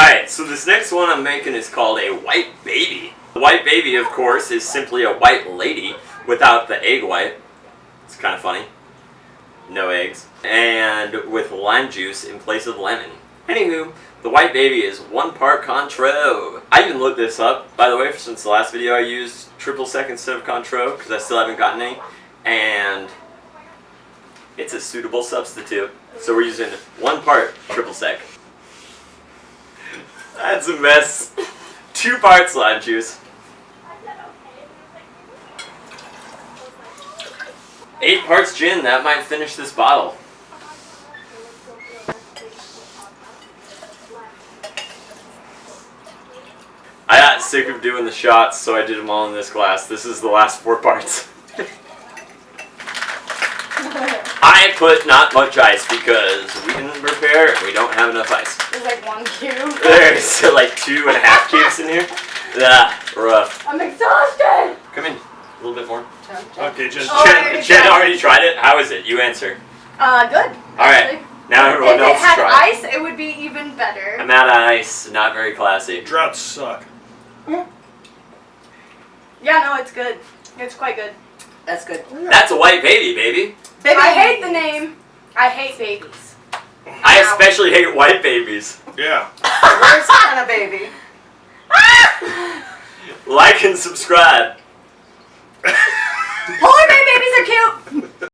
Alright, so this next one I'm making is called a white baby. A white baby, of course, is simply a white lady without the egg white. It's kind of funny. No eggs. And with lime juice in place of lemon. Anywho, the white baby is 1 part Cointreau. I even looked this up, by the way, since the last video I used triple sec instead of Cointreau, because I still haven't gotten any. And it's a suitable substitute. So we're using 1 part triple sec. That's a mess. 2 parts lime juice. 8 parts gin, that might finish this bottle. I got sick of doing the shots, so I did them all in this glass. This is the last 4 parts. I put not much ice because we didn't prepare and we don't have enough ice. There's like 1 cube. There's like 2.5 cubes in here. Rough. I'm exhausted. Come in. A little bit more. Okay, just Jen already tried it. How is it? You answer. Good. Alright. Now everyone If else it had try. ice, it would be even better. I'm out of ice. Not very classy. droughts suck. Yeah, no, it's good. It's quite good. That's good. That's a white baby, baby. Baby. I hate the name. I hate babies. I especially hate white babies. Yeah. Worst kind of baby. Like and subscribe. Polar bear babies are cute.